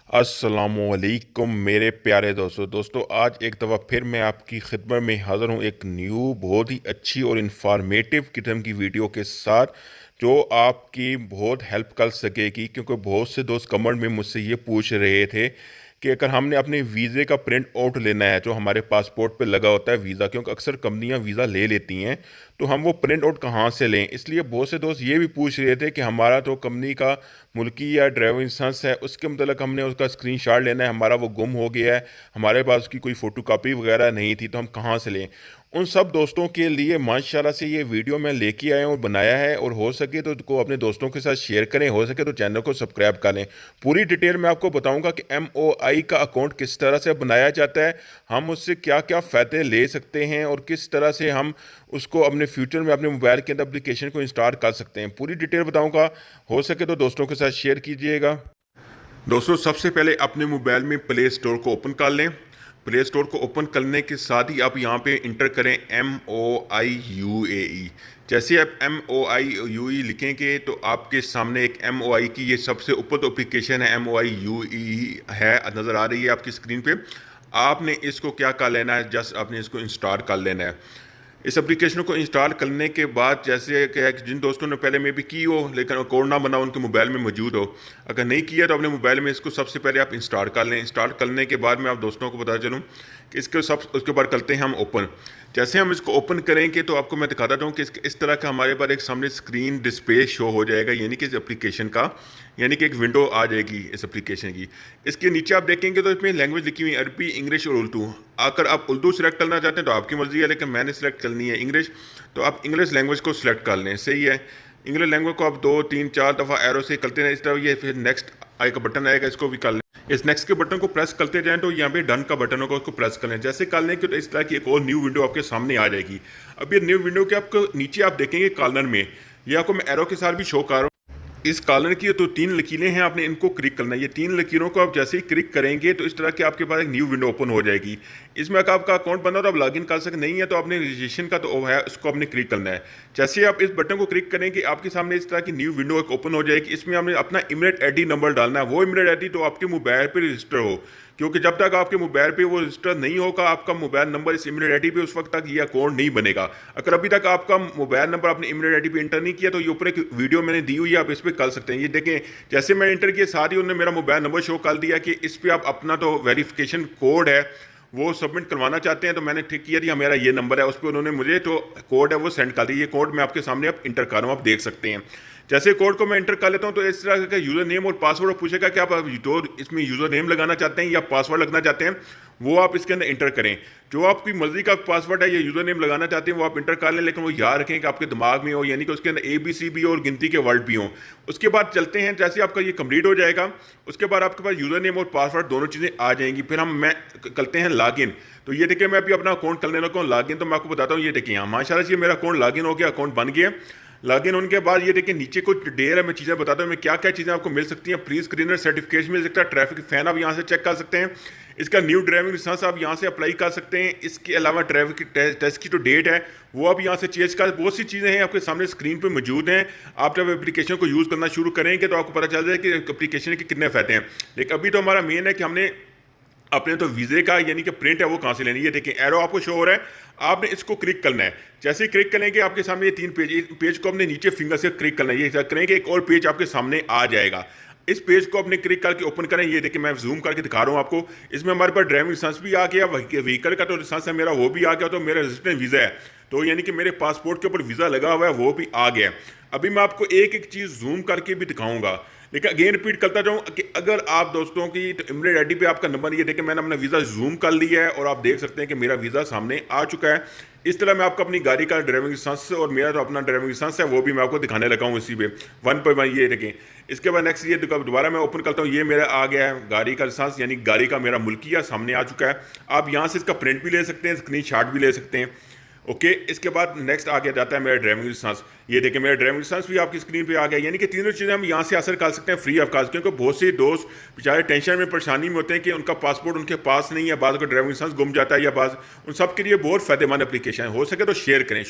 अस्सलामुअलैकुम मेरे प्यारे दोस्तों आज एक दफ़ा फिर मैं आपकी खिदमत में हाज़िर हूँ एक न्यू बहुत ही अच्छी और इन्फॉर्मेटिव किस्म की वीडियो के साथ जो आपकी बहुत हेल्प कर सकेगी। क्योंकि बहुत से दोस्त कमेंट में मुझसे ये पूछ रहे थे कि अगर हमने अपने वीज़े का प्रिंट आउट लेना है जो हमारे पासपोर्ट पे लगा होता है वीज़ा, क्योंकि अक्सर कंपनियां वीज़ा ले लेती हैं, तो हम वो प्रिंट आउट कहाँ से लें। इसलिए बहुत से दोस्त ये भी पूछ रहे थे कि हमारा तो कंपनी का मुल्की या ड्राइविंग लाइसेंस है, उसके मतलब हमने उसका स्क्रीनशॉट लेना है, हमारा वो गुम हो गया है, हमारे पास उसकी कोई फ़ोटोकॉपी वगैरह नहीं थी, तो हम कहाँ से लें। उन सब दोस्तों के लिए माशाल्लाह से ये वीडियो मैं लेके आया हूँ और बनाया है, और हो सके तो को अपने दोस्तों के साथ शेयर करें, हो सके तो चैनल को सब्सक्राइब कर लें। पूरी डिटेल में आपको बताऊंगा कि MOI का अकाउंट किस तरह से बनाया जाता है, हम उससे क्या क्या फ़ायदे ले सकते हैं, और किस तरह से हम उसको अपने फ्यूचर में अपने मोबाइल के अंदर एप्लीकेशन को इंस्टॉल कर सकते हैं। पूरी डिटेल बताऊंगा, हो सके तो दोस्तों के साथ शेयर कीजिएगा। दोस्तों सबसे पहले अपने मोबाइल में प्ले स्टोर को ओपन कर लें। प्ले स्टोर को ओपन करने के साथ ही आप यहाँ पे इंटर करें MOI UAE। जैसे आप MOI UAE लिखेंगे तो आपके सामने एक MOI की ये सबसे ऊपर तो एप्लीकेशन है MOI UAE है, नज़र आ रही है आपकी स्क्रीन पे। आपने इसको क्या कर लेना है, जस्ट आपने इसको इंस्टॉल कर लेना है। इस एप्लीकेशन को इंस्टॉल करने के बाद जैसे कि जिन दोस्तों ने पहले में भी की हो लेकिन अकाउंट ना बना उनके मोबाइल में मौजूद हो, अगर नहीं किया तो अपने मोबाइल में इसको सबसे पहले आप इंस्टॉल कर लें। इंस्टॉल करने के बाद मैं आप दोस्तों को बता चलूँ कि इसके सब उसके बाद करते हैं हम ओपन। जैसे हम इसको ओपन करेंगे तो आपको मैं दिखाता हूँ कि इस तरह का हमारे पास एक सामने स्क्रीन डिस्प्ले शो हो जाएगा, यानी कि इस एप्लीकेशन का, यानी कि एक विंडो आ जाएगी इस एप्लीकेशन की। इसके नीचे आप देखेंगे तो इसमें लैंग्वेज लिखी हुई है अरबी, इंग्लिश और उर्दू। अगर आप उर्दू सेलेक्ट करना चाहते हैं तो आपकी मर्जी है, लेकिन मैंने सेलेक्ट करनी है इंग्लिश, तो आप इंग्लिश लैंग्वेज को सिलेक्ट कर लें। सही है, इंग्लिश लैंग्वेज को आप 2 3 4 दफ़ा एरो से करते हैं इस तरह, ये फिर नेक्स्ट आएगा बटन आएगा, इसको भी कर लें। इस नेक्स्ट के बटन को प्रेस करते जाएं तो यहाँ पे डन का बटन होगा, उसको प्रेस कर लें। जैसे कर लें कि तो इस तरह की एक और न्यू विंडो आपके सामने आ जाएगी। अब ये न्यू विंडो के आपको नीचे आप देखेंगे कॉर्नर में, ये आपको मैं एरो के साथ भी शो कर रहा हूँ। इस कॉर्नर की तो 3 लकीरें हैं, आपने इनको क्लिक करना है। ये 3 लकीरों को आप जैसे ही क्लिक करेंगे तो इस तरह के आपके पास एक न्यू विंडो ओपन हो जाएगी। इसमें अगर आपका अकाउंट बना हो तो आप लॉगिन कर सकते, नहीं है तो आपने रजिस्ट्रेशन का तो है उसको आपने क्लिक करना है। जैसे आप इस बटन को क्लिक करेंगे आपके सामने इस तरह की न्यू विंडो एक ओपन हो जाएगी। इसमें आपने अपना इमिरेट ID नंबर डालना है, वो इमिरेट ID तो आपके मोबाइल पर रजिस्टर हो, क्योंकि जब तक आपके मोबाइल पे वो रजिस्टर नहीं होगा आपका मोबाइल नंबर इस ईमेल आईडी पे, उस वक्त तक ये अकाउंट नहीं बनेगा। अगर अभी तक आपका मोबाइल नंबर अपने ईमेल आईडी पे इंटर नहीं किया तो ये ऊपर एक वीडियो मैंने दी हुई है, आप इस पर कर सकते हैं। ये देखें जैसे मैंने इंटर किया साथ ही उन्होंने मेरा मोबाइल नंबर शो कर दिया कि इस पर आप अपना तो वेरिफिकेशन कोड है वो सबमिट करवाना चाहते हैं, तो मैंने ठीक किया दिया मेरा ये नंबर है, उस पर उन्होंने मुझे जो कोड है वो सेंड कर दिया। ये कोड मैं आपके सामने अब इंटर कर रहा हूँ, आप देख सकते हैं। जैसे कोड को मैं इंटर कर लेता हूं तो इस तरह का यूज़र नेम और पासवर्ड पूछेगा कि आप जो इसमें यूज़र नेम लगाना चाहते हैं या पासवर्ड लगना चाहते हैं वो आप इसके अंदर इंटर करें। जो आपकी मर्जी का पासवर्ड है या यूज़र नेम लगाना चाहते हैं वो आप इंटर कर लें, लेकिन वो याद रखें कि आपके दिमाग में हो, यानी कि उसके अंदर ABC भी हो और गिनती के वर्ड भी हों। उसके बाद चलते हैं, जैसे आपका ये कंप्लीट हो जाएगा उसके बाद आपके पास यूज़र नेम और पासवर्ड दोनों चीज़ें आ जाएंगी। फिर मैं करते हैं लॉगिन। तो ये देखिए मैं अभी अपना अकाउंट करने लगा हूँ लॉगिन, तो मैं आपको बताता हूँ। ये देखिए यहाँ माशाल्लाह से मेरा अकाउंट लॉगिन हो गया, अकाउंट बन गया। लॉगिन होने के बाद ये देखिए नीचे कुछ ढेर है, मैं चीज़ें बताता हूँ मैं क्या क्या चीज़ें आपको मिल सकती हैं। प्री स्क्रीनर सर्टिफिकेशन मिल सकता है, ट्रैफिक फैन आप यहाँ से चेक कर सकते हैं, इसका न्यू ड्राइविंग लाइसेंस आप यहाँ से अप्लाई कर सकते हैं। इसके अलावा ट्रैफिक टेस्ट की जो डेट है वो आप यहाँ से चेंज कर, बहुत सी चीज़ें हैं आपके सामने स्क्रीन पे मौजूद हैं। आप जब एप्लीकेशन को यूज़ करना शुरू करेंगे तो आपको पता चल जाए कि एप्लीकेशन के कितने फ़ायदे हैं। लेकिन अभी तो हमारा मेन है कि हमने अपने तो वीज़े का यानी कि प्रिंट है वो कहाँ से लेनी है। ये देखिए एरो आपको शो हो रहा है, आपने इसको क्लिक करना है। जैसे ही क्लिक करेंगे आपके सामने ये 3 पेज को अपने नीचे फिंगर से क्लिक करना है। ये करेंगे एक और पेज आपके सामने आ जाएगा, इस पेज को अपने क्लिक करके ओपन करें। ये देखिए मैं जूम करके दिखा रहा हूँ आपको, इसमें हमारे पास ड्राइविंग लाइसेंस भी आ गया, व्हीकल का तो लाइसेंस है मेरा वो भी आ गया, तो मेरा रेजिडेंट वीज़ा है, तो यानी कि मेरे पासपोर्ट के ऊपर वीज़ा लगा हुआ है वो भी आ गया। अभी मैं आपको एक एक चीज़ जूम करके भी दिखाऊंगा, लेकिन अगेन रिपीट करता जाऊँ कि अगर आप दोस्तों की तो इमरेट आईडी पे आपका नंबर, ये देखिए मैंने अपना वीज़ा जूम कर लिया है और आप देख सकते हैं कि मेरा वीज़ा सामने आ चुका है। इस तरह मैं आपको अपनी गाड़ी का ड्राइविंग लाइसेंस और मेरा जो अपना ड्राइविंग लाइसेंस है वो भी मैं आपको दिखाने लगा हूँ इसी पे 1 ये देखें। इसके बाद नेक्स्ट ये दोबारा मैं ओपन करता हूँ, ये मेरा आ गया है गाड़ी का लाइसेंस, यानी गाड़ी का मेरा मुल्किया सामने आ चुका है। आप यहाँ से इसका प्रिंट भी ले सकते हैं, स्क्रीनशॉट भी ले सकते हैं। ओके इसके बाद नेक्स्ट आगे जाता है मेरा ड्राइविंग लाइसेंस। ये देखिए मेरा ड्राइविंग लाइसेंस भी आपकी स्क्रीन पे आ गया, यानी कि तीनों चीज़ें हम यहाँ से हासिल कर सकते हैं फ्री ऑफ कॉस्ट। क्योंकि बहुत से दोस्त बेचारे टेंशन में परेशानी में होते हैं कि उनका पासपोर्ट उनके पास नहीं है, बाद का ड्राइविंग लाइसेंस गुम जाता है या बाद, उन सब के लिए बहुत फ़ायदेमंद एप्लीकेशन है, हो सके तो शेयर करें।